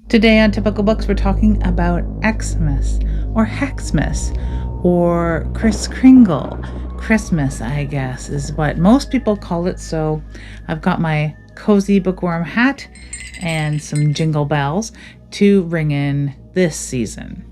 Today on Typical Books, we're talking about Xmas or Hexmas or Kris Kringle. Christmas, I guess, is what most people call it. So I've got my cozy bookworm hat and some jingle bells to ring in this season.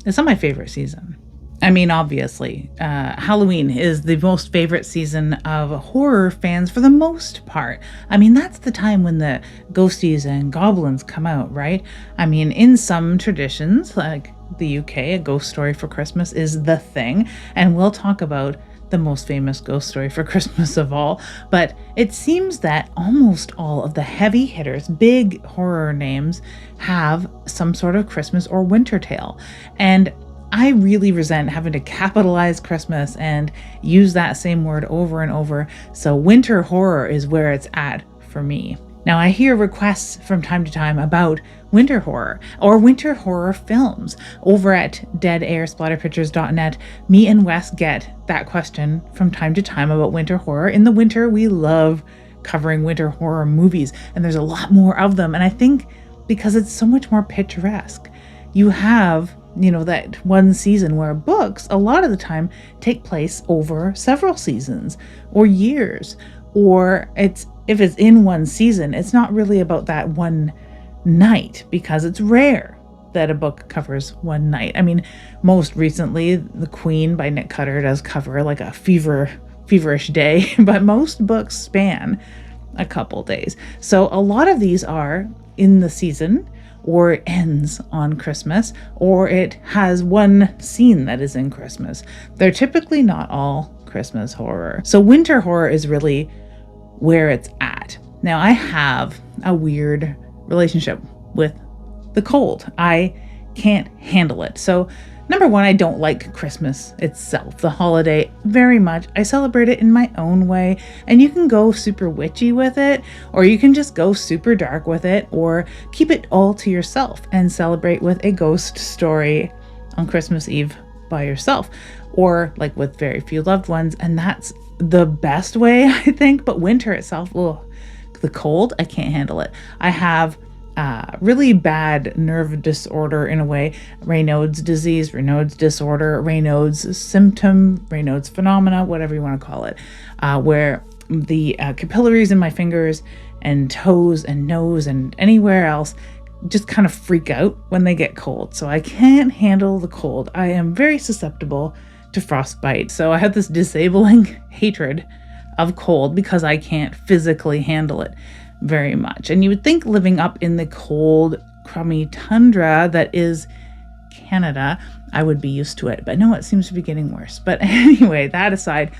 It's not my favorite season. I mean, obviously, Halloween is the most favorite season of horror fans for the most part. I mean, that's the time when the ghosties and goblins come out, right? I mean, in some traditions, like the UK, A Ghost Story for Christmas is the thing, and we'll talk about the most famous ghost story for Christmas of all. But it seems that almost all of the heavy hitters, big horror names, have some sort of Christmas or winter tale. And I really resent having to capitalize Christmas and use that same word over and over. So winter horror is where it's at for me. Now, I hear requests from time to time about winter horror or winter horror films. Over at deadairsplatterpictures.net, me and Wes get that question from time to time about winter horror. In the winter, we love covering winter horror movies, and there's a lot more of them. And I think because it's so much more picturesque, you have that one season where books a lot of the time take place over several seasons or years, or if it's in one season, it's not really about that one night because it's rare that a book covers one night. I mean, most recently, The Queen by Nick Cutter does cover like a feverish day, but most books span a couple days. So a lot of these are in the season, or it ends on Christmas, or it has one scene that is in Christmas. They're typically not all Christmas horror. So winter horror is really where it's at. Now, I have a weird relationship with the cold. I can't handle it. So number one, I don't like Christmas itself, the holiday, very much. I celebrate it in my own way, and you can go super witchy with it, or you can just go super dark with it, or keep it all to yourself and celebrate with a ghost story on Christmas Eve by yourself, or like with very few loved ones, and that's the best way, I think. But winter itself, the cold, I can't handle it. I have really bad nerve disorder in a way, Raynaud's disease, Raynaud's disorder, Raynaud's symptom, Raynaud's phenomena, whatever you want to call it, where the capillaries in my fingers and toes and nose and anywhere else just kind of freak out when they get cold. So I can't handle the cold. I am very susceptible to frostbite. So I have this disabling hatred of cold because I can't physically handle it very much. And you would think living up in the cold, crummy tundra that is Canada, I would be used to it. But no, it seems to be getting worse. But anyway, that aside,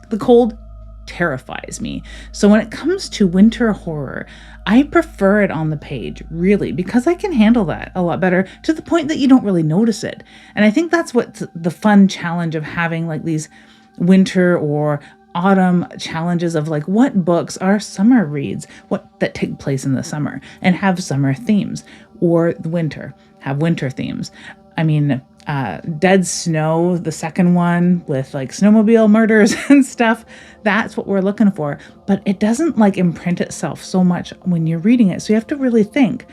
the cold terrifies me. So when it comes to winter horror, I prefer it on the page, really, because I can handle that a lot better to the point that you don't really notice it. And I think that's what's the fun challenge of having like these winter or autumn challenges of like what books are summer reads, what that take place in the summer and have summer themes, or the winter have winter themes. I mean, Dead Snow, the second one with like snowmobile murders and stuff, that's what we're looking for. But it doesn't like imprint itself so much when you're reading it. So you have to really think,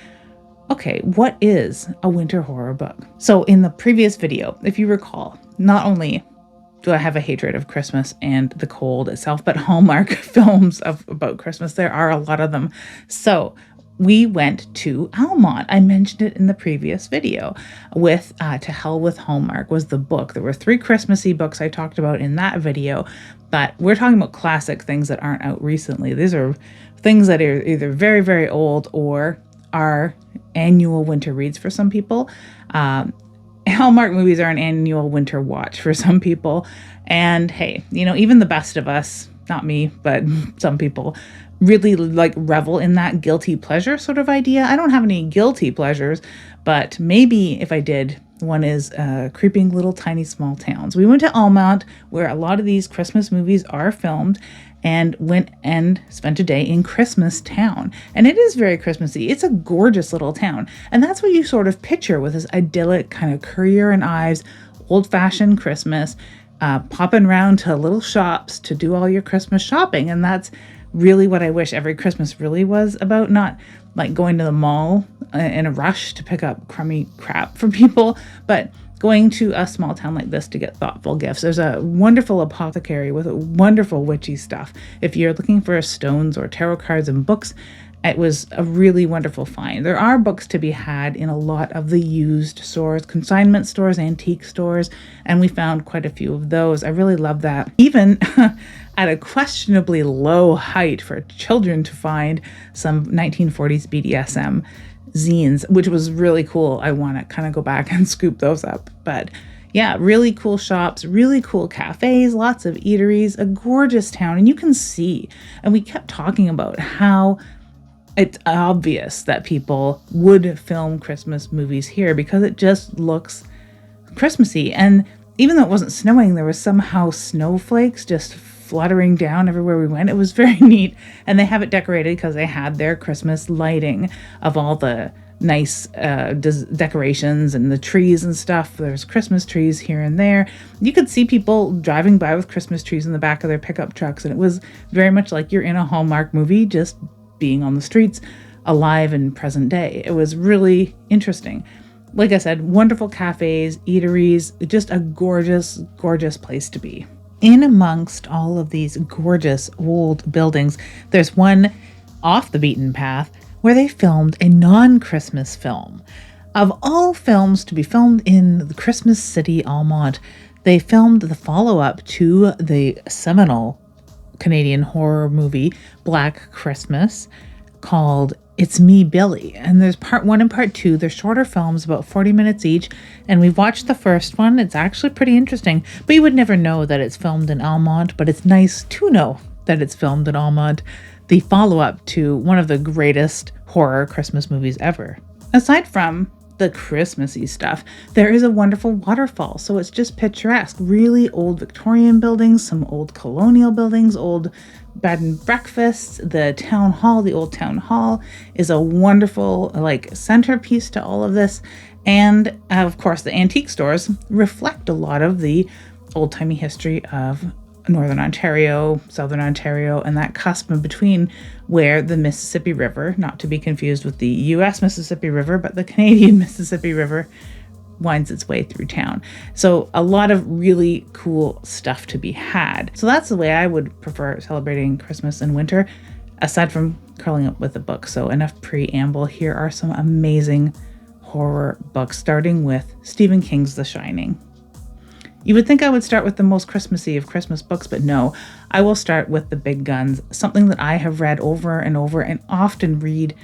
okay, what is a winter horror book? So in the previous video, if you recall, not only do I have a hatred of Christmas and the cold itself, but Hallmark films about Christmas, there are a lot of them. So we went to Almont. I mentioned it in the previous video with To Hell with Hallmark was the book. There were 3 Christmassy books I talked about in that video, but we're talking about classic things that aren't out recently. These are things that are either very, very old or are annual winter reads for some people. Hallmark movies are an annual winter watch for some people. And hey, even the best of us, not me, but some people really like revel in that guilty pleasure sort of idea. I don't have any guilty pleasures, but maybe if I did, one is Creeping Little Tiny Small Towns. We went to Almont, where a lot of these Christmas movies are filmed, and went and spent a day in Christmas Town. And it is very Christmassy. It's a gorgeous little town. And that's what you sort of picture with this idyllic kind of Currier and Ives, old-fashioned Christmas, popping around to little shops to do all your Christmas shopping. And that's really what I wish every Christmas really was about, not like going to the mall in a rush to pick up crummy crap for people, but going to a small town like this to get thoughtful gifts. There's a wonderful apothecary with wonderful witchy stuff. If you're looking for stones or tarot cards and books, it was a really wonderful find. There are books to be had in a lot of the used stores, consignment stores, antique stores, and we found quite a few of those. I really love that. Even at a questionably low height for children to find some 1940s BDSM zines, which was really cool. I want to kind of go back and scoop those up. But yeah, really cool shops, really cool cafes, lots of eateries, a gorgeous town. And you can see, and we kept talking about how it's obvious that people would film Christmas movies here because it just looks Christmassy. And even though it wasn't snowing, there was somehow snowflakes just fluttering down everywhere we went. It was very neat. And they have it decorated because they had their Christmas lighting of all the nice decorations and the trees and stuff. There's Christmas trees here and there. You could see people driving by with Christmas trees in the back of their pickup trucks. And it was very much like you're in a Hallmark movie, just being on the streets, alive in present day. It was really interesting. Like I said, wonderful cafes, eateries, just a gorgeous, gorgeous place to be. In amongst all of these gorgeous old buildings, there's one off the beaten path where they filmed a non-Christmas film. Of all films to be filmed in the Christmas city, Almont, they filmed the follow-up to the seminal Canadian horror movie Black Christmas called It's Me, Billy. And there's part 1 and part 2. They're shorter films, about 40 minutes each. And we've watched the first one. It's actually pretty interesting. But you would never know that it's filmed in Almont. But it's nice to know that it's filmed in Almont. The follow-up to one of the greatest horror Christmas movies ever. Aside from the Christmassy stuff, there is a wonderful waterfall, so it's just picturesque. Really old Victorian buildings, some old colonial buildings, old bed and breakfasts. The town hall, the old town hall, is a wonderful centerpiece to all of this. And of course, the antique stores reflect a lot of the old-timey history of Northern Ontario, Southern Ontario, and that cusp in between where the Mississippi River, not to be confused with the US Mississippi River, but the Canadian Mississippi River, winds its way through town. So a lot of really cool stuff to be had. So that's the way I would prefer celebrating Christmas and winter, aside from curling up with a book. So enough preamble. Here are some amazing horror books, starting with Stephen King's The Shining. You would think I would start with the most Christmassy of Christmas books, but no, I will start with the big guns, something that I have read over and over and often read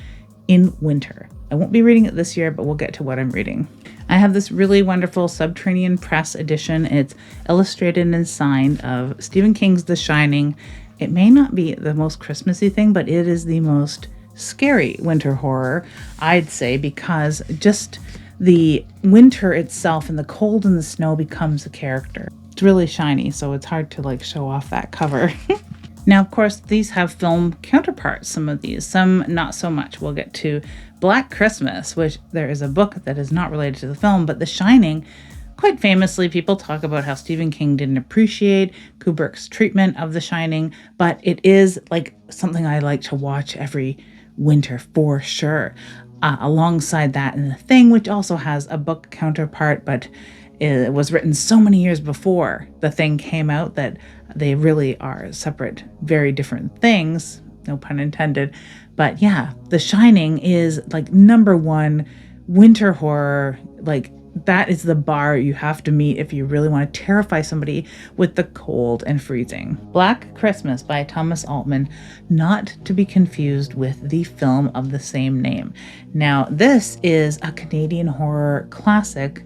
in winter. I won't be reading it this year, but we'll get to what I'm reading. I have this really wonderful Subterranean Press edition. It's illustrated and signed of Stephen King's The Shining. It may not be the most Christmassy thing, but it is the most scary winter horror, I'd say, because just the winter itself and the cold and the snow becomes a character. It's really shiny, so it's hard to show off that cover. Now, of course, these have film counterparts, some of these, some not so much. We'll get to Black Christmas, which there is a book that is not related to the film, but The Shining, quite famously, people talk about how Stephen King didn't appreciate Kubrick's treatment of The Shining, but it is something I like to watch every winter for sure. Alongside that, and The Thing, which also has a book counterpart, but it was written so many years before The Thing came out that they really are separate, very different things, no pun intended. But yeah, The Shining is number one winter horror. That is the bar you have to meet if you really want to terrify somebody with the cold and freezing. Black Christmas by Thomas Altman, not to be confused with the film of the same name. Now, this is a Canadian horror classic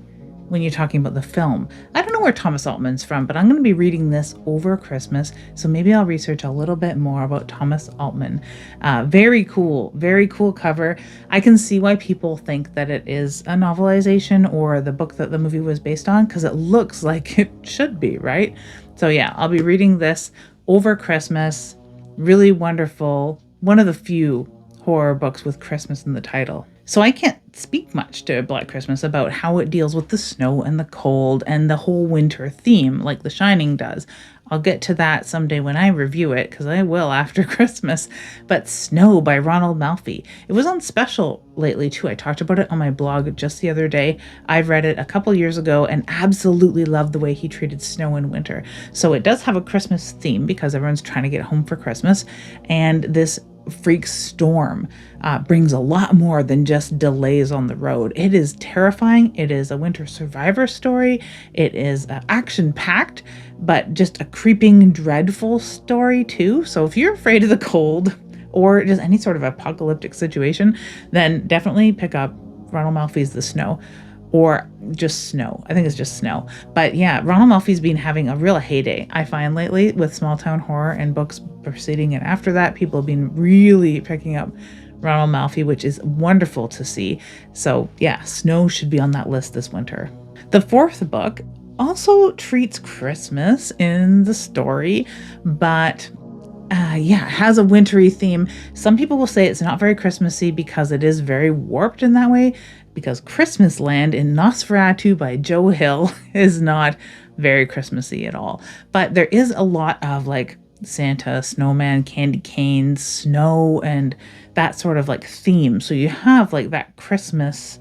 when you're talking about the film. I don't know where Thomas Altman's from, but I'm going to be reading this over Christmas, so maybe I'll research a little bit more about Thomas Altman. Very cool cover. I can see why people think that it is a novelization or the book that the movie was based on, because it looks like it should be, right? So yeah, I'll be reading this over Christmas. Really wonderful. One of the few horror books with Christmas in the title. So I can't speak much to Black Christmas about how it deals with the snow and the cold and the whole winter theme like The Shining does. I'll get to that someday when I review it, because I will after Christmas. But Snow by Ronald Malfi. It was on special lately too. I talked about it on my blog just the other day. I've read it a couple years ago and absolutely loved the way he treated snow in winter. So it does have a Christmas theme because everyone's trying to get home for Christmas. And this freak storm brings a lot more than just delays on the road. It is terrifying. It is a winter survivor story. It is action packed, but just a creeping, dreadful story too. So if you're afraid of the cold or just any sort of apocalyptic situation, then definitely pick up Ronald Malfi's The Snow, or just Snow. I think it's just Snow. But yeah, Ronald Malfi's been having a real heyday, I find, lately with small town horror and books preceding and after that. People have been really picking up Ronald Malfi, which is wonderful to see. So yeah, Snow should be on that list this winter. The fourth book also treats Christmas in the story, but has a wintry theme. Some people will say it's not very Christmassy because it is very warped in that way, because Christmas Land in Nosferatu by Joe Hill is not very Christmassy at all. But there is a lot of like Santa, snowman, candy canes, snow, and that sort of like theme. So you have like that Christmas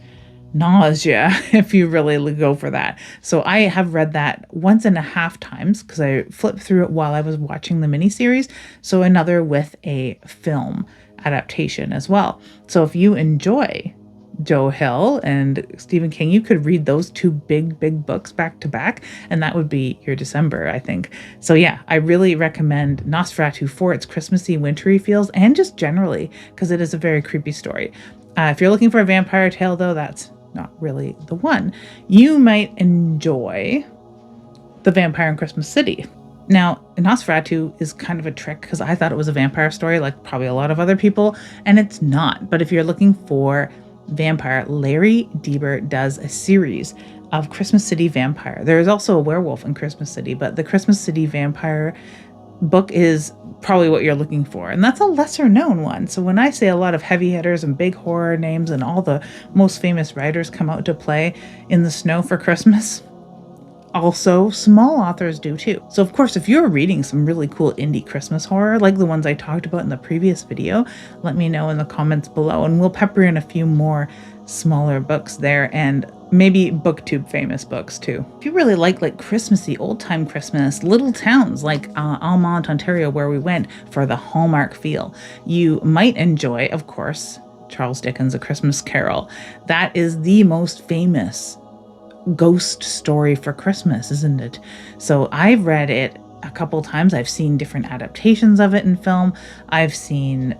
nausea if you really go for that. So I have read that 1.5 times because I flipped through it while I was watching the miniseries. So another with a film adaptation as well. So if you enjoy Joe Hill and Stephen King, you could read those two big books back to back, and that would be your December, I think. So yeah, I really recommend Nosferatu for its Christmassy, wintry feels, and just generally because it is a very creepy story. If you're looking for a vampire tale, though, that's not really the one. You might enjoy The Vampire in Christmas City. Now, Nosferatu is kind of a trick because I thought it was a vampire story, like probably a lot of other people, and it's not. But if you're looking for vampire, Larry Deber does a series of Christmas City vampire. There is also a werewolf in Christmas City, but the Christmas City vampire book is probably what you're looking for, and that's a lesser known one. So when I say a lot of heavy hitters and big horror names and all the most famous writers come out to play in the snow for Christmas, also small authors do too. So of course, if you're reading some really cool indie Christmas horror like the ones I talked about in the previous video, let me know in the comments below, and we'll pepper in a few more smaller books there, and maybe booktube famous books too. If you really like Christmassy, old-time Christmas, little towns like Almont, Ontario, where we went for the Hallmark feel, you might enjoy, of course, Charles Dickens' A Christmas Carol. That is the most famous ghost story for Christmas, isn't it? So I've read it a couple times. I've seen different adaptations of it in film. I've seen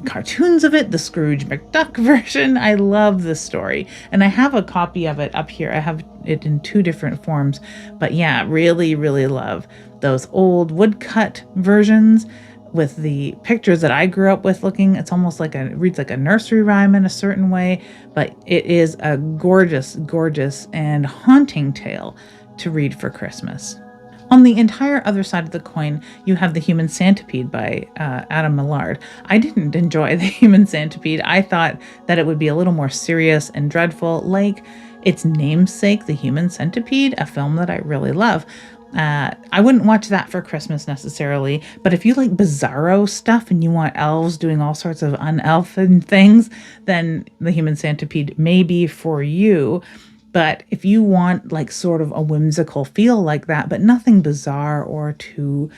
cartoons of it, the Scrooge McDuck version. I love this story, and I have a copy of it up here. I have it in 2 different forms, but yeah, really love those old woodcut versions with the pictures that I grew up with looking. It's almost like reads like a nursery rhyme in a certain way, but it is a gorgeous and haunting tale to read for Christmas. On the entire other side of the coin, you have The Human Centipede by Adam Millard. I didn't enjoy The Human Centipede. I thought that it would be a little more serious and dreadful, like its namesake, The Human Centipede, a film that I really love. I wouldn't watch that for Christmas necessarily, but if you like bizarro stuff and you want elves doing all sorts of unelfin things, then The Human Centipede may be for you. But if you want like sort of a whimsical feel like that, but nothing bizarre or too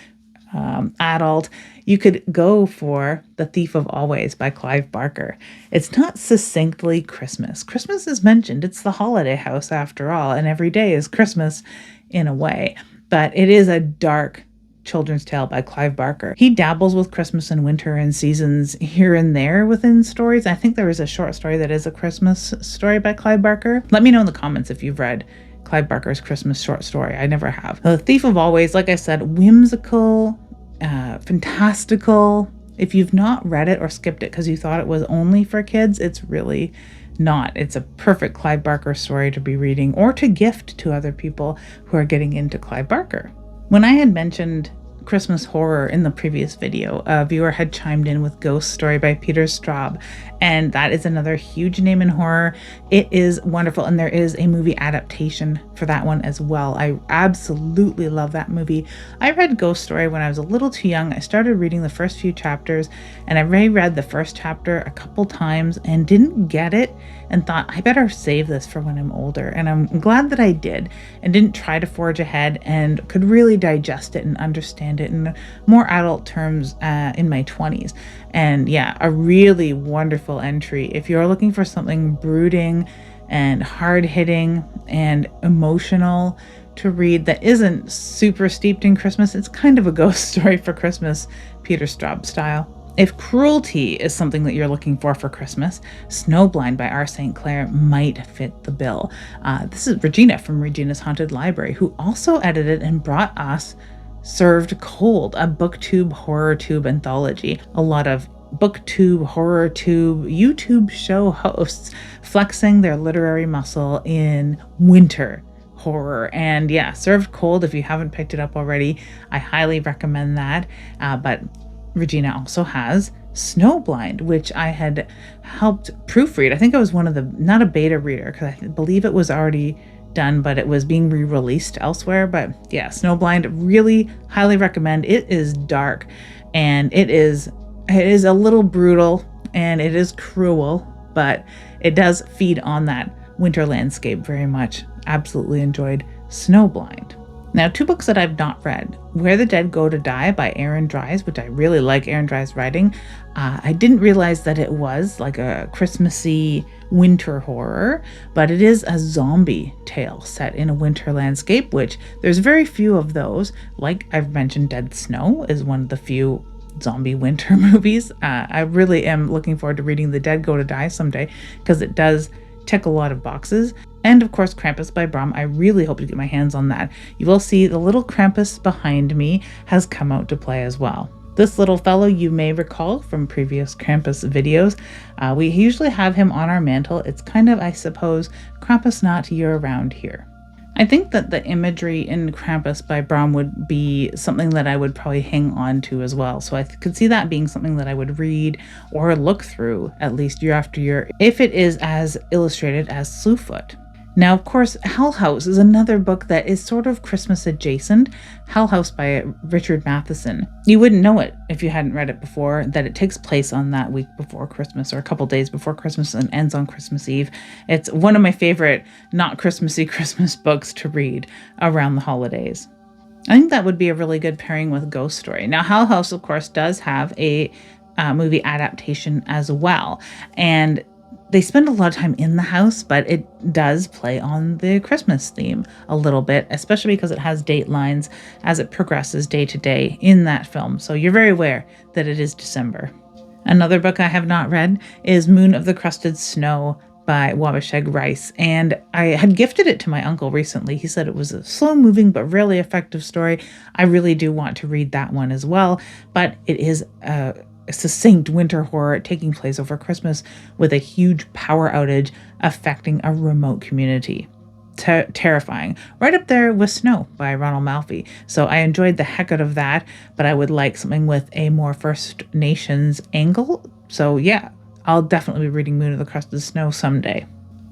adult, you could go for The Thief of Always by Clive Barker. It's not succinctly Christmas. Christmas is mentioned. It's the holiday house after all, and every day is Christmas in a way. But it is a dark children's tale by Clive Barker. He dabbles with Christmas and winter and seasons here and there within stories. I think there is a short story that is a Christmas story by Clive Barker. Let me know in the comments if you've read Clive Barker's Christmas short story. I never have. The Thief of Always, like I said, whimsical, fantastical. If you've not read it or skipped it because you thought it was only for kids, it's really not. It's a perfect Clive Barker story to be reading or to gift to other people who are getting into Clive Barker. When I had mentioned Christmas horror in the previous video. A viewer had chimed in with Ghost Story by Peter Straub, and that is another huge name in horror. It is wonderful, and there is a movie adaptation for that one as well. I absolutely love that movie. I read Ghost Story when I was a little too young. I started reading the first few chapters, and I reread the first chapter a couple times and didn't get it, and thought I better save this for when I'm older. And I'm glad that I did and didn't try to forge ahead, and could really digest it and understand it in more adult terms in my 20s. And yeah, a really wonderful entry. If you're looking for something brooding and hard-hitting and emotional to read that isn't super steeped in Christmas, it's kind of a ghost story for Christmas, Peter Straub style. If cruelty is something that you're looking for Christmas, Snowblind by R. St. Clair might fit the bill. This is Regina from Regina's Haunted Library, who also edited and brought us Served Cold, a BookTube horror tube anthology. A lot of BookTube, horror tube, YouTube show hosts flexing their literary muscle in winter horror. And yeah, Served Cold, if you haven't picked it up already, I highly recommend that. But Regina also has Snowblind, which I had helped proofread. I think I was one of the, not a beta reader, because I believe it was already done, but it was being re-released elsewhere. But yeah, Snowblind, really highly recommend. It is dark, and it is a little brutal, and it is cruel, but it does feed on that winter landscape very much. Absolutely enjoyed Snowblind. Now, two books that I've not read. Where the Dead Go to Die by Erin Dries, which I really like Erin Dries' writing. I didn't realize that it was like a Christmassy winter horror, but it is a zombie tale set in a winter landscape, which there's very few of those. Like I've mentioned, Dead Snow is one of the few zombie winter movies. I really am looking forward to reading The Dead Go to Die someday, because it does tick a lot of boxes. And of course, Krampus by Bram. I really hope to get my hands on that. You will see the little Krampus behind me has come out to play as well. This little fellow you may recall from previous Krampus videos. We usually have him on our mantle. It's kind of, I suppose, Krampusnacht year-round here. I think that the imagery in Krampus by Bram would be something that I would probably hang on to as well. So I could see that being something that I would read or look through at least year after year, if it is as illustrated as Slewfoot. Now, of course, Hell House is another book that is sort of Christmas adjacent. Hell House by Richard Matheson. You wouldn't know it if you hadn't read it before, that it takes place on that week before Christmas, or a couple days before Christmas, and ends on Christmas Eve. It's one of my favorite not Christmassy Christmas books to read around the holidays. I think that would be a really good pairing with Ghost Story. Now, Hell House, of course, does have a movie adaptation as well. And they spend a lot of time in the house, but it does play on the Christmas theme a little bit, especially because it has date lines as it progresses day to day in that film. So you're very aware that it is December. Another book I have not read is Moon of the Crusted Snow by Wabasheg Rice, and I had gifted it to my uncle recently. He said it was a slow-moving but really effective story. I really do want to read that one as well, but it is a succinct winter horror taking place over Christmas with a huge power outage affecting a remote community. Terrifying. Right up there with Snow by Ronald Malfi. So I enjoyed the heck out of that, but I would like something with a more First Nations angle. So yeah, I'll definitely be reading Moon of the Crusted Snow someday.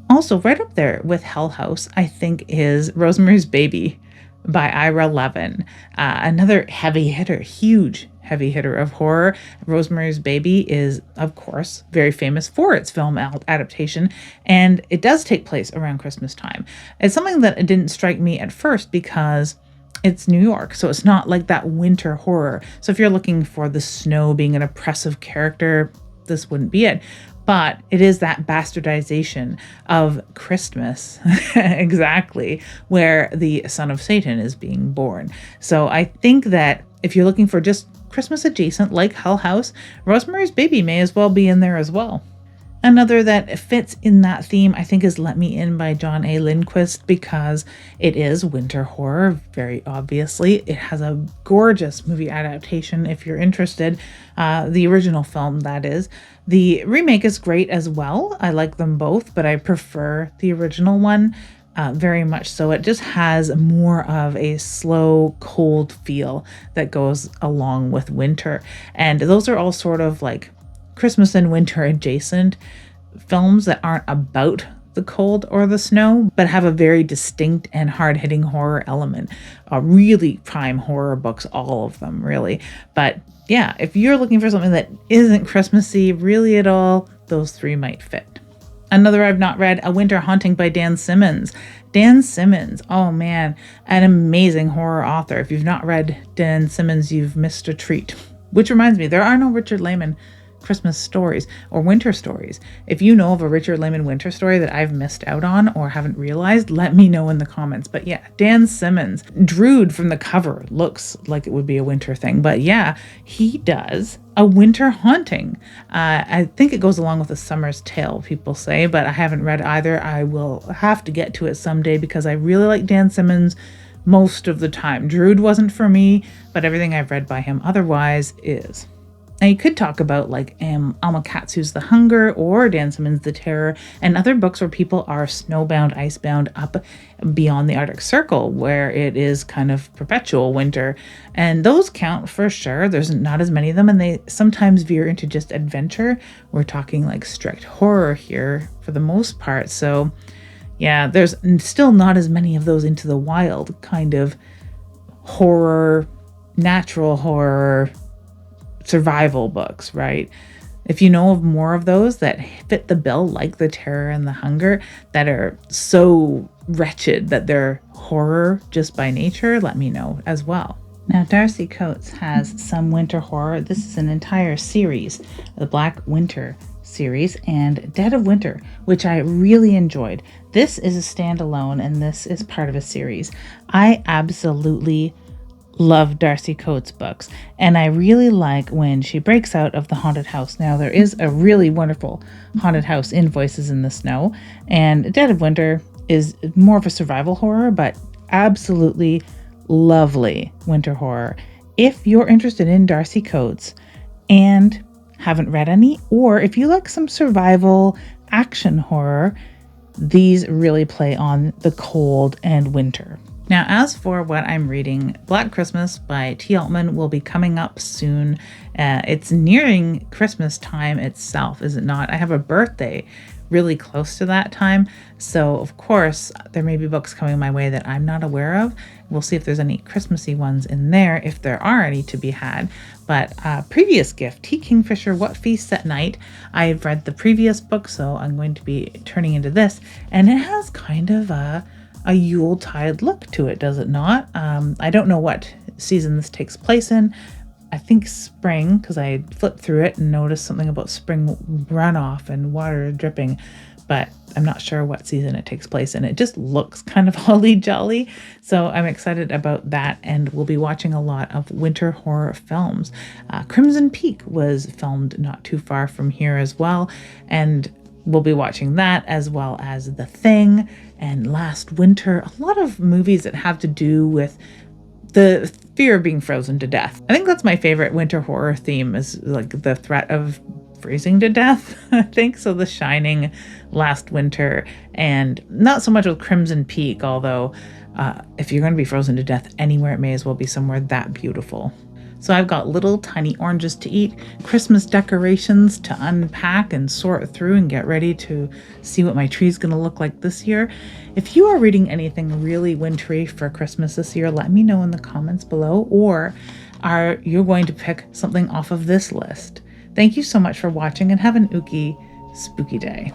Also, right up there with Hell House, I think, is Rosemary's Baby by Ira Levin. Another heavy hitter, huge heavy hitter of horror. Rosemary's Baby is, of course, very famous for its film adaptation, and it does take place around Christmas time. It's something that didn't strike me at first because it's New York, so it's not like that winter horror. So if you're looking for the snow being an oppressive character, this wouldn't be it. But it is that bastardization of Christmas, exactly, where the son of Satan is being born. So I think that if you're looking for just Christmas adjacent, like Hell House, Rosemary's Baby may as well be in there as well. Another that fits in that theme, I think, is Let Me In by John A. Lindquist, because it is winter horror, very obviously. It has a gorgeous movie adaptation, if you're interested. The original film, that is. The remake is great as well. I like them both, but I prefer the original one. very much so. It just has more of a slow, cold feel that goes along with winter. And those are all sort of like Christmas and winter adjacent films that aren't about the cold or the snow, but have a very distinct and hard-hitting horror element. Really prime horror books, all of them, really. But yeah, if you're looking for something that isn't Christmassy really at all, those three might fit. Another I've not read, A Winter Haunting by Dan Simmons. Dan Simmons, oh man, an amazing horror author. If you've not read Dan Simmons, you've missed a treat. Which reminds me, there are no Richard Lehman Christmas stories or winter stories. If you know of a Richard Lehman winter story that I've missed out on or haven't realized, let me know in the comments. But yeah, Dan Simmons. Drood from the cover looks like it would be a winter thing. But yeah, he does A Winter Haunting. I think it goes along with A Summer's Tale, people say, but I haven't read either. I will have to get to it someday because I really like Dan Simmons most of the time. Drood wasn't for me, but everything I've read by him otherwise is. Now, you could talk about like Alma Katsu's The Hunger or Dan Simmons' The Terror and other books where people are snowbound, icebound up beyond the Arctic Circle, where it is kind of perpetual winter. And those count for sure. There's not as many of them, and they sometimes veer into just adventure. We're talking like strict horror here for the most part. So yeah, there's still not as many of those into the wild kind of horror, natural horror, survival books, right? If you know of more of those that fit the bill, like The Terror and The Hunger, that are so wretched that they're horror just by nature, let me know as well. Now, Darcy Coates has some winter horror. This is an entire series, the Black Winter series, and Dead of Winter, which I really enjoyed. This is a standalone, and this is part of a series. I absolutely love Darcy Coates books, and I really like when she breaks out of the haunted house. Now, there is a really wonderful haunted house in Voices in the Snow, and Dead of Winter is more of a survival horror, but absolutely lovely winter horror. If you're interested in Darcy Coates and haven't read any, or if you like some survival action horror, these really play on the cold and winter. Now, as for what I'm reading, Black Christmas by T. Altman will be coming up soon. It's nearing Christmas time itself, is it not? I have a birthday really close to that time. So, of course, there may be books coming my way that I'm not aware of. We'll see if there's any Christmassy ones in there, if there are any to be had. But previous gift, T. Kingfisher, What Feasts at Night. I've read the previous book, so I'm going to be turning into this. And it has kind of a Yuletide look to it, does it not? I don't know what season this takes place in. I think spring, because I flipped through it and noticed something about spring runoff and water dripping, but I'm not sure what season it takes place in. It just looks kind of holly jolly, so I'm excited about that, and we'll be watching a lot of winter horror films. Crimson Peak was filmed not too far from here as well, and we'll be watching that, as well as The Thing and Last Winter. A lot of movies that have to do with the fear of being frozen to death. I think that's my favorite winter horror theme, is like the threat of freezing to death, I think. So The Shining, Last Winter, and not so much with Crimson Peak, although if you're going to be frozen to death anywhere, it may as well be somewhere that beautiful. So I've got little tiny oranges to eat, Christmas decorations to unpack and sort through and get ready to see what my tree's going to look like this year. If you are reading anything really wintry for Christmas this year, let me know in the comments below, or are you going to pick something off of this list? Thank you so much for watching, and have an ooky, spooky day.